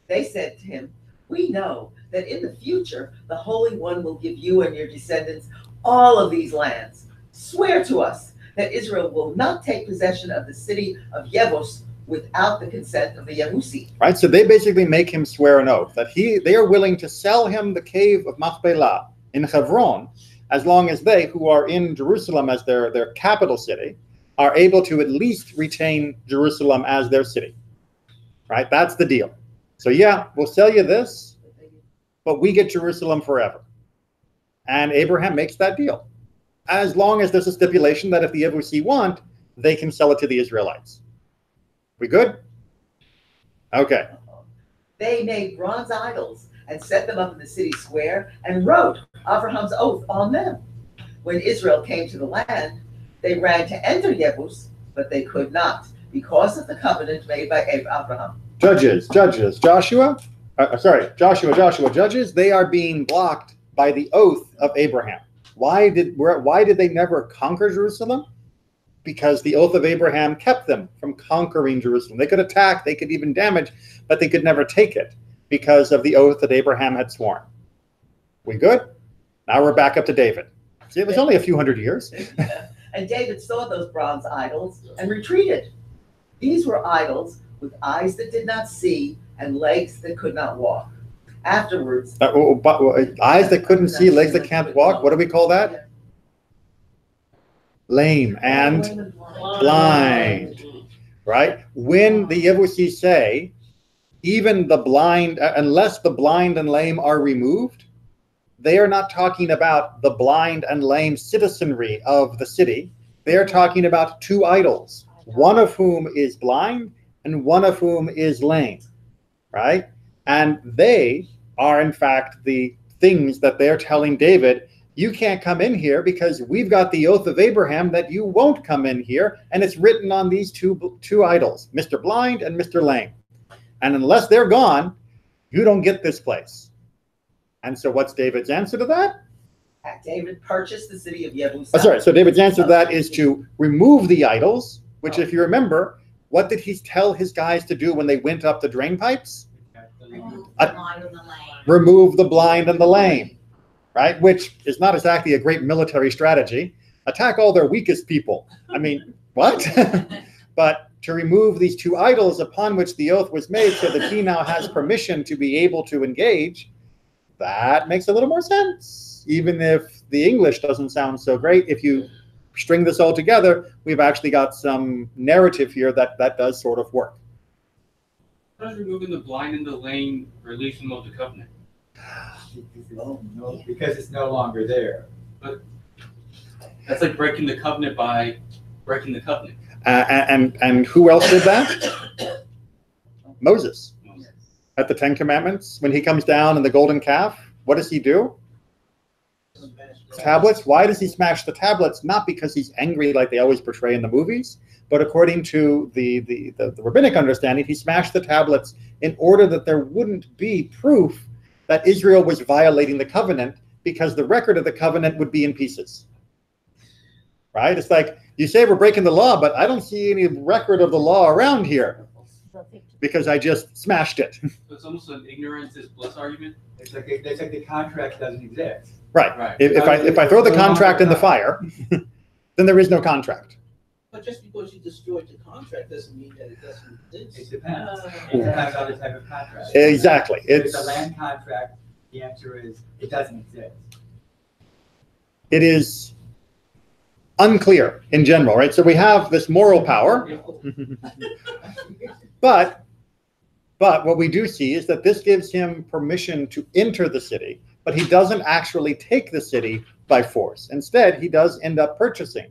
They said to him, "We know that in the future, the Holy One will give you and your descendants all of these lands. Swear to us that Israel will not take possession of the city of Yebus without the consent of the Yebusi." Right? So they basically make him swear an oath that they are willing to sell him the cave of Machpelah in Hebron, as long as they, who are in Jerusalem as their capital city, are able to at least retain Jerusalem as their city. Right? That's the deal. So yeah, we'll sell you this, but we get Jerusalem forever. And Abraham makes that deal, as long as there's a stipulation that if the Yebusi want, they can sell it to the Israelites. We good? Okay. They made bronze idols and set them up in the city square and wrote Abraham's oath on them. When Israel came to the land, they ran to enter Yebus, but they could not because of the covenant made by Abraham. Judges, Joshua, Judges, they are being blocked by the oath of Abraham. Why did they never conquer Jerusalem? Because the oath of Abraham kept them from conquering Jerusalem. They could attack, they could even damage, but they could never take it because of the oath that Abraham had sworn. We good? Now we're back up to David. See, it was only a few hundred years. And David saw those bronze idols and retreated. These were idols with eyes that did not see and legs that could not walk. Afterwards, Eyes that couldn't see, legs that can't walk. What do we call that? Lame and blind. Right? When the Yebusi say, even the blind, unless the blind and lame are removed, they are not talking about the blind and lame citizenry of the city. They are talking about two idols, one of whom is blind and one of whom is lame, right? And they are, in fact, the things that they're telling David, you can't come in here because we've got the oath of Abraham that you won't come in here, and it's written on these two idols, Mr. Blind and Mr. Lame. And unless they're gone, you don't get this place. And so what's David's answer to that? David purchased the city of Yebus. So David's answer to that is to remove the idols, which if you remember, what did he tell his guys to do when they went up the drain pipes? Remove the blind and the lame, right? Which is not exactly a great military strategy. Attack all their weakest people. I mean, what? But to remove these two idols upon which the oath was made so that he now has permission to be able to engage, that makes a little more sense. Even if the English doesn't sound so great, if you string this all together, we've actually got some narrative here that does sort of work. How does removing the blind and the lame release them of the covenant? No, because it's no longer there. But that's like breaking the covenant by breaking the covenant. And who else did that? Moses. At the Ten Commandments, when he comes down in the golden calf, what does he do? Tablets. Why does he smash the tablets? Not because he's angry like they always portray in the movies, but according to the rabbinic understanding, he smashed the tablets in order that there wouldn't be proof that Israel was violating the covenant, because the record of the covenant would be in pieces. Right? It's like, you say we're breaking the law, but I don't see any record of the law around here because I just smashed it. So it's almost an ignorance is bliss argument. It's like the contract doesn't exist. Right. If I throw the contract in the fire, then there is no contract. But just because you destroyed the contract doesn't mean that it doesn't exist. It depends. It depends on the type of contract. Exactly. If it's a land contract, the answer is it doesn't exist. It is unclear in general, right? So we have this moral power, but what we do see is that this gives him permission to enter the city, but he doesn't actually take the city by force. Instead, he does end up purchasing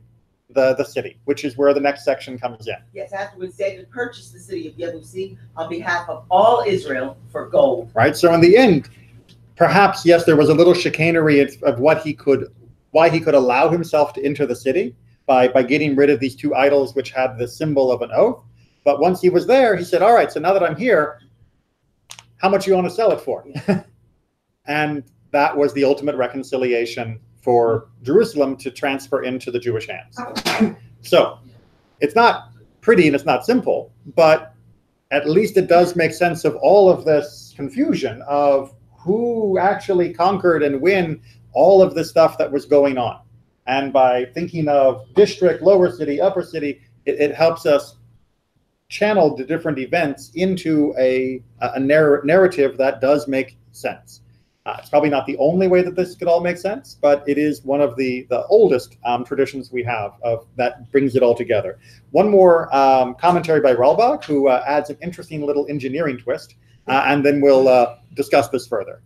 the city, which is where the next section comes in. Yes, afterwards David purchased the city of Yebusi on behalf of all Israel for gold. Right. So in the end, perhaps yes, there was a little chicanery of why he could allow himself to enter the city, by getting rid of these two idols which had the symbol of an oath. But once he was there, he said, all right, so now that I'm here, how much you want to sell it for? And that was the ultimate reconciliation for Jerusalem to transfer into the Jewish hands. So it's not pretty and it's not simple, but at least it does make sense of all of this confusion of who actually conquered and when all of this stuff that was going on. And by thinking of district, lower city, upper city, it helps us channel the different events into a narrative that does make sense. It's probably not the only way that this could all make sense, but it is one of the oldest traditions we have of that brings it all together. One more commentary by Relbach, who adds an interesting little engineering twist, and then we'll discuss this further.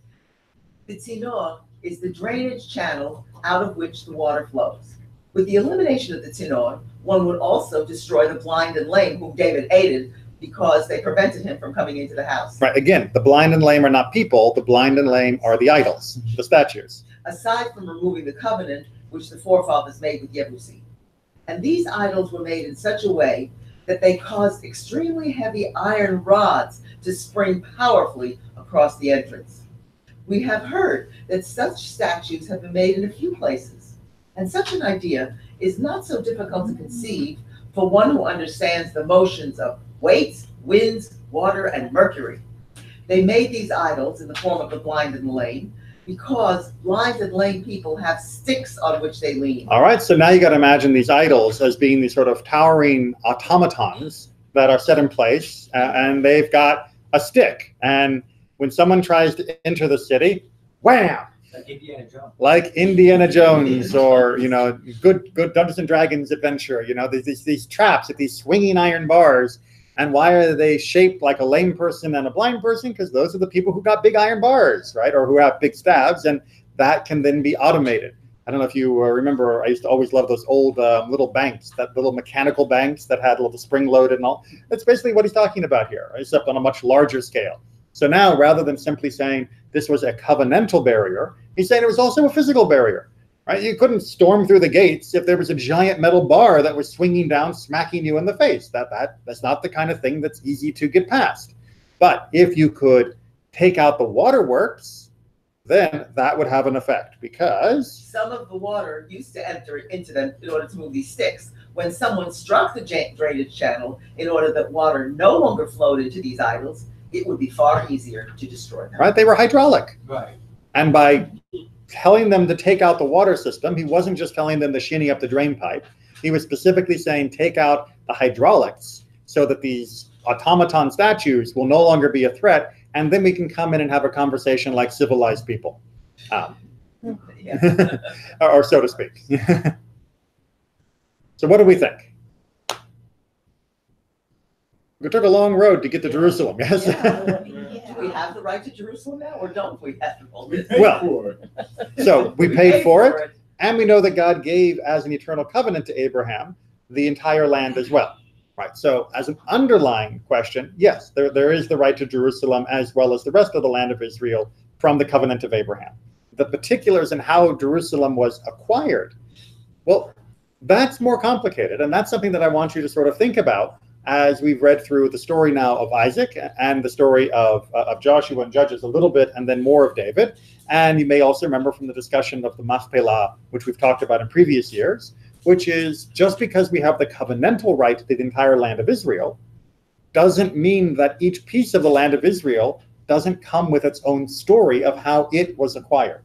The Tzinor is the drainage channel out of which the water flows. With the elimination of the Tzinor, one would also destroy the blind and lame whom David aided because they prevented him from coming into the house. Right, again, the blind and lame are not people, the blind and lame are the idols, the statues. Aside from removing the covenant which the forefathers made with Yebusi. And these idols were made in such a way that they caused extremely heavy iron rods to spring powerfully across the entrance. We have heard that such statues have been made in a few places, and such an idea is not so difficult to conceive for one who understands the motions of weights, winds, water, and mercury. They made these idols in the form of the blind and the lame because blind and lame people have sticks on which they lean. All right, so now you got to imagine these idols as being these sort of towering automatons that are set in place, and they've got a stick. And when someone tries to enter the city, wham! Like Indiana Jones. Like Indiana Jones, or good Dungeons and Dragons adventure. These traps at these swinging iron bars. And why are they shaped like a lame person and a blind person? Because those are the people who got big iron bars, right? Or who have big stabs, and that can then be automated. I don't know if you remember, I used to always love those old little banks, that little mechanical banks that had a little spring loaded and all. That's basically what he's talking about here, except on a much larger scale. So now, rather than simply saying this was a covenantal barrier, he's saying it was also a physical barrier. Right? You couldn't storm through the gates if there was a giant metal bar that was swinging down, smacking you in the face. That's not the kind of thing that's easy to get past. But if you could take out the waterworks, then that would have an effect, because some of the water used to enter into them in order to move these sticks. When someone struck the drainage channel in order that water no longer flowed into these idols, it would be far easier to destroy them. Right? They were hydraulic. Right. And by telling them to take out the water system, he wasn't just telling them to shinny up the drain pipe. He was specifically saying take out the hydraulics so that these automaton statues will no longer be a threat, and then we can come in and have a conversation like civilized people, or so to speak. So what do we think? We took a long road to get to Jerusalem, yes? Do we have the right to Jerusalem now, or don't we have to? Well, so we paid for it, and we know that God gave as an eternal covenant to Abraham the entire land as well. Right. So as an underlying question, yes, there is the right to Jerusalem as well as the rest of the land of Israel from the covenant of Abraham. The particulars and how Jerusalem was acquired, well, that's more complicated. And that's something that I want you to sort of think about as we've read through the story now of Isaac and the story of Joshua and Judges a little bit, and then more of David. And you may also remember from the discussion of the Machpelah, which we've talked about in previous years, which is just because we have the covenantal right to the entire land of Israel doesn't mean that each piece of the land of Israel doesn't come with its own story of how it was acquired.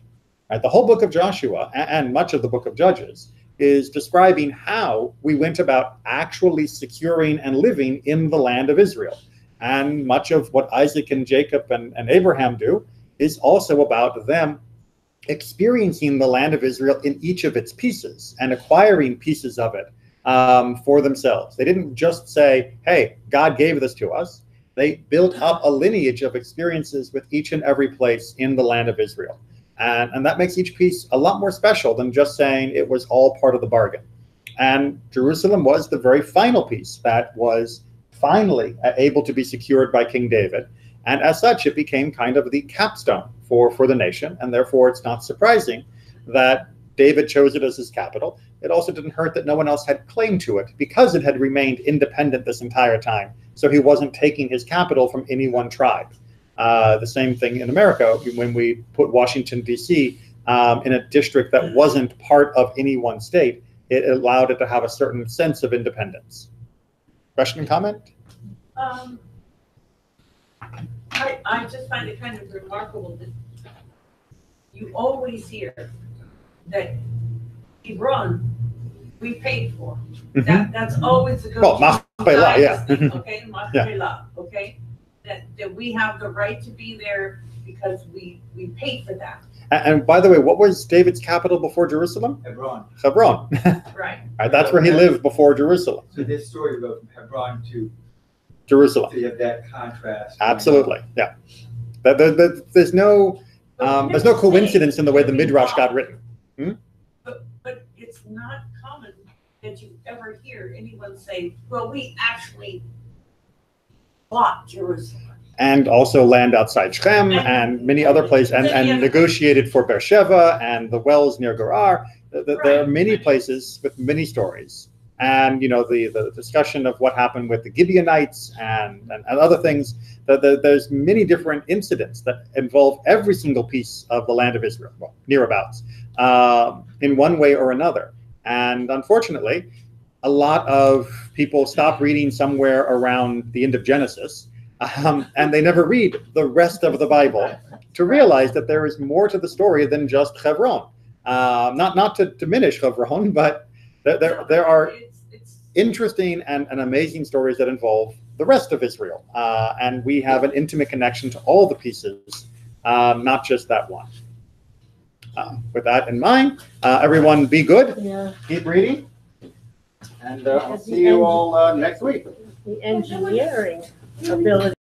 Right? The whole book of Joshua and much of the book of Judges is describing how we went about actually securing and living in the land of Israel. And much of what Isaac and Jacob and Abraham do is also about them experiencing the land of Israel in each of its pieces and acquiring pieces of it for themselves. They didn't just say, hey, God gave this to us. They built up a lineage of experiences with each and every place in the land of Israel. And that makes each piece a lot more special than just saying it was all part of the bargain. And Jerusalem was the very final piece that was finally able to be secured by King David. And as such, it became kind of the capstone for the nation. And therefore, it's not surprising that David chose it as his capital, it also didn't hurt that no one else had claim to it because it had remained independent this entire time. So he wasn't taking his capital from any one tribe. The same thing in America, when we put Washington, D.C. In a district that wasn't part of any one state, it allowed it to have a certain sense of independence. Question and comment? I just find it kind of remarkable that you always hear that Hebron we paid for. That's always a good. Well, Machpelah, yeah. Okay, Machpelah, okay? That we have the right to be there because we paid for that. And by the way, what was David's capital before Jerusalem? Hebron. Hebron. Right. Right, that's where he lived before Jerusalem. So this story goes from Hebron to Jerusalem. So you have that contrast. Absolutely, yeah. There's no coincidence in the way the Midrash got written. But it's not common that you ever hear anyone say, well, we actually bought Jerusalem. And also land outside Shechem and many other places, and negotiated for Beersheba and the wells near Gerar. There are many places with many stories. And, you know, the discussion of what happened with the Gibeonites and other things, there's many different incidents that involve every single piece of the land of Israel, well, nearabouts, in one way or another. And unfortunately, a lot of people stop reading somewhere around the end of Genesis, and they never read the rest of the Bible to realize that there is more to the story than just Hebron. Not to diminish Hebron, but there are interesting and amazing stories that involve the rest of Israel. And we have an intimate connection to all the pieces, not just that one. With that in mind, everyone be good. Yeah. Keep reading. And I'll see you all next week. The engineering ability